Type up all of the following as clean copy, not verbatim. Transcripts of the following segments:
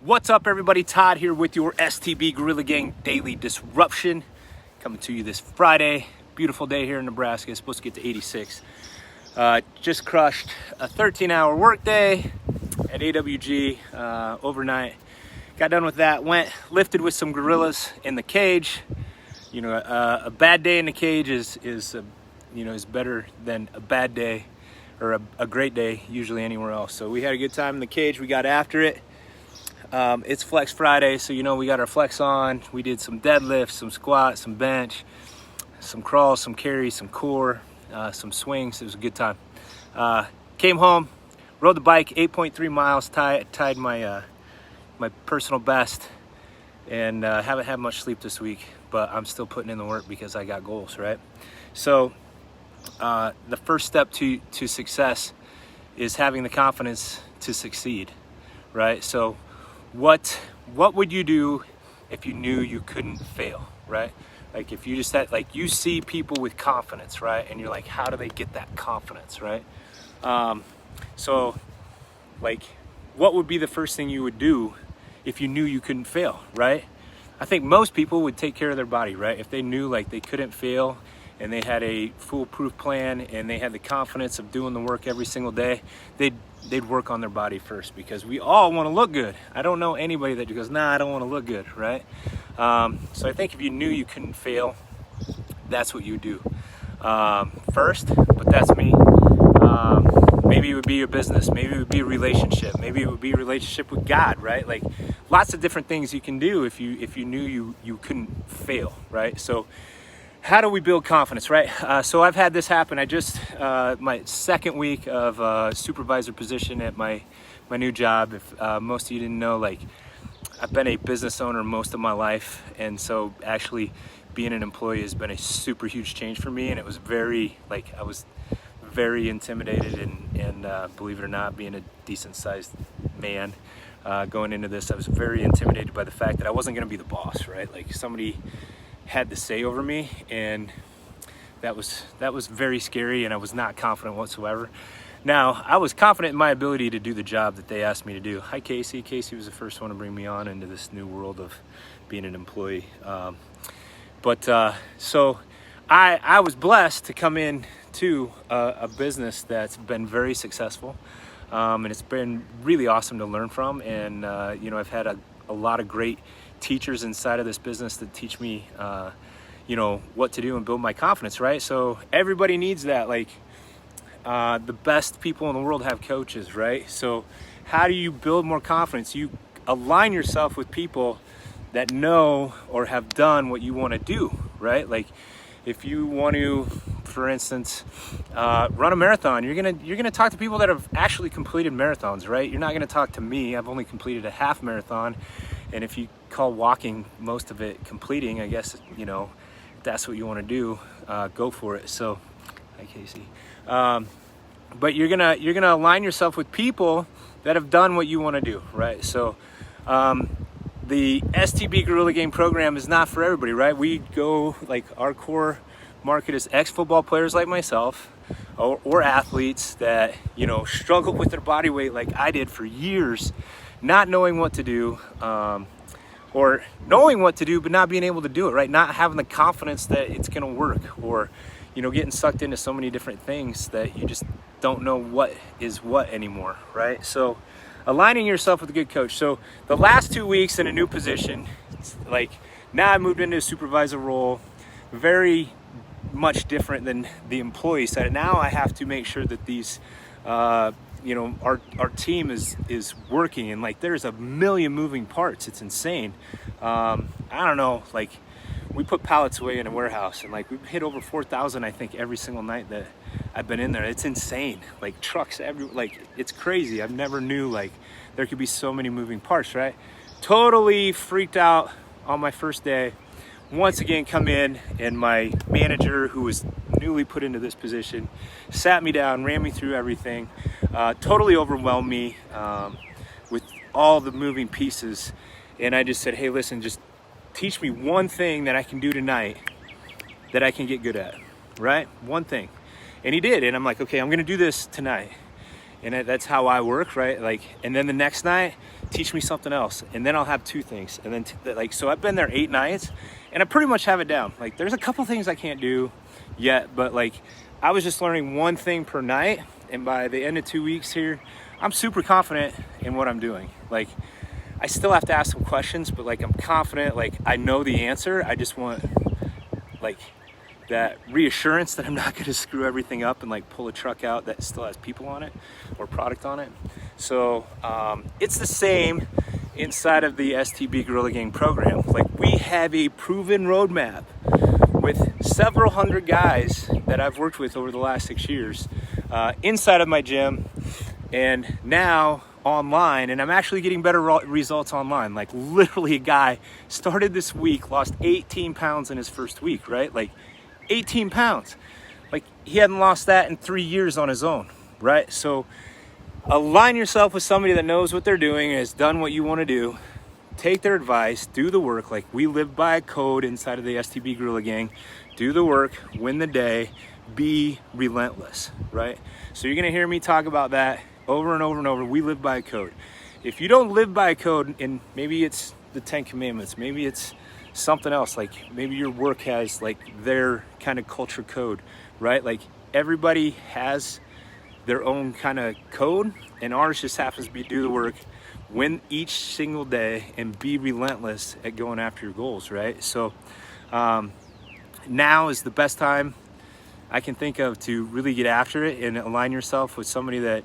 What's up, everybody? Todd here with your STB Gorilla Gang Daily Disruption. Coming to you this Friday. Beautiful day here in Nebraska. It's supposed to get to 86. Just crushed a 13-hour workday at AWG overnight. Got done with that. Went lifted with some gorillas in the cage. You know, a bad day in the cage is better than a bad day or a great day usually anywhere else. So we had a good time in the cage. We got after it. It's Flex Friday, so we got our flex on. We did some deadlifts, some squats, some bench, some crawls, some carries, some core, some swings. It was a good time. Came home, rode the bike 8.3 miles, tied my my personal best, and haven't had much sleep this week, but I'm still putting in the work because I got goals, right? So the first step to success is having the confidence to succeed, right? So what would you do if you knew you couldn't fail, right? Like if you just had, like, you see people with confidence, right? And you're like, how do they get that confidence, right? So like, what would be the first thing you would do if you knew you couldn't fail, right? I think most people would take care of their body, right? If they knew like they couldn't fail and they had a foolproof plan and they had the confidence of doing the work every single day, they'd work on their body first, because we all want to look good. I don't know anybody that goes, nah, I don't want to look good, right? So I think if you knew you couldn't fail, that's what you do first. But that's me. Maybe it would be your business. Maybe it would be a relationship. Maybe it would be a relationship with God, right? Like lots of different things you can do if you knew you couldn't fail, right? So how do we build confidence, right? So I've had this happen. I just, my second week of supervisor position at my new job. If most of you didn't know, like I've been a business owner most of my life. And so actually being an employee has been a super huge change for me. And it was I was very intimidated and believe it or not, being a decent sized man going into this, I was very intimidated by the fact that I wasn't going to be the boss, right? Like somebody had the say over me, and that was very scary, and I was not confident whatsoever. Now, I was confident in my ability to do the job that they asked me to do. Hi, Casey. Casey was the first one to bring me on into this new world of being an employee. So I was blessed to come in to a business that's been very successful, and it's been really awesome to learn from. And I've had a lot of great teachers inside of this business that teach me what to do and build my confidence, right? So everybody needs that. Like the best people in the world have coaches, right? So how do you build more confidence? You align yourself with people that know or have done what you want to do, right? Like if you want to, for instance, run a marathon, you're gonna talk to people that have actually completed marathons, right? You're not gonna talk to me. I've only completed a half marathon, and if you call walking most of it completing, I guess if that's what you want to do, go for it. So, hi Casey. But you're gonna align yourself with people that have done what you want to do, right? So, the STB Gorilla Game program is not for everybody, right? We go, like, our core market is ex-football players like myself, or athletes that struggle with their body weight like I did for years, not knowing what to do, or knowing what to do but not being able to do it, right? Not having the confidence that it's going to work, or getting sucked into so many different things that you just don't know what is what anymore, right? So aligning yourself with a good coach. So the last 2 weeks in a new position, like now I moved into a supervisor role, very much different than the employee side. Now I have to make sure that these our team is working, and like there's a million moving parts. It's insane. I don't know, like we put pallets away in a warehouse, and like we've hit over 4,000 I think every single night that I've been in there. It's insane. Like trucks like it's crazy. I've never knew like there could be so many moving parts, right? Totally freaked out on my first day. Once again come in, and my manager, who was newly put into this position, sat me down, ran me through everything, totally overwhelmed me with all the moving pieces. And I just said, hey, listen, just teach me one thing that I can do tonight that I can get good at, right? One thing. And he did. And I'm like, okay, I'm going to do this tonight. And that's how I work, right? Like, and then the next night, teach me something else. And then I'll have 2 things. And then like, so I've been there 8 nights and I pretty much have it down. Like, there's a couple things I can't do yet, but like, I was just learning 1 thing per night. And by the end of 2 weeks here, I'm super confident in what I'm doing. Like, I still have to ask some questions, but like, I'm confident, like I know the answer. I just want like that reassurance that I'm not going to screw everything up and like pull a truck out that still has people on it or product on it. So it's the same inside of the STB Guerrilla Gang program. Like, we have a proven roadmap with several hundred guys that I've worked with over the last 6 years inside of my gym and now online, and I'm actually getting better results online. Like, literally a guy started this week, lost 18 pounds in his first week, right? Like 18 pounds. Like, he hadn't lost that in 3 years on his own, right? So align yourself with somebody that knows what they're doing and has done what you want to do. Take their advice, do the work. Like, we live by a code inside of the STB Guerrilla Gang. Do the work, win the day, be relentless, right? So you're gonna hear me talk about that over and over and over. We live by a code. If you don't live by a code, and maybe it's the 10 Commandments, maybe it's something else, like maybe your work has like their kind of culture code, right? Like, everybody has their own kind of code, and ours just happens to be do the work, win each single day, and be relentless at going after your goals, right? So now is the best time I can think of to really get after it and align yourself with somebody that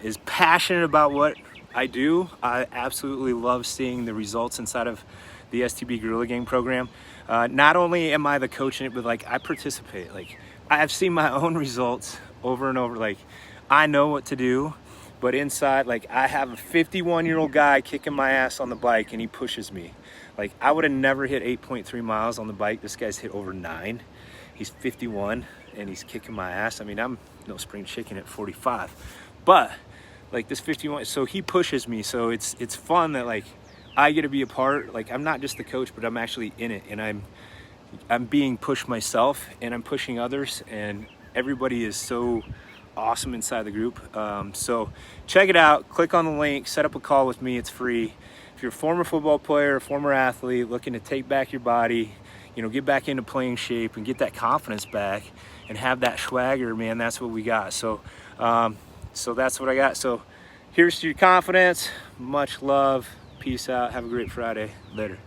is passionate about what I do. I absolutely love seeing the results inside of the STB Guerrilla Gang program. Not only am I the coach in it, but like, I participate. Like, I've seen my own results over and over. Like, I know what to do, but inside, like, I have a 51-year-old guy kicking my ass on the bike and he pushes me. Like, I would have never hit 8.3 miles on the bike. This guy's hit over 9. He's 51 and he's kicking my ass. I mean, I'm no spring chicken at 45, but like, this 51, so he pushes me. So it's fun that like I get to be a part. Like, I'm not just the coach, but I'm actually in it, and I'm being pushed myself, and I'm pushing others, and everybody is so awesome inside the group. So check it out, click on the link, set up a call with me. It's free. If you're a former football player, a former athlete looking to take back your body, you know, get back into playing shape and get that confidence back and have that swagger, man, that's what we got. So so that's what I got. So here's to your confidence. Much love. Peace out. Have a great Friday. Later.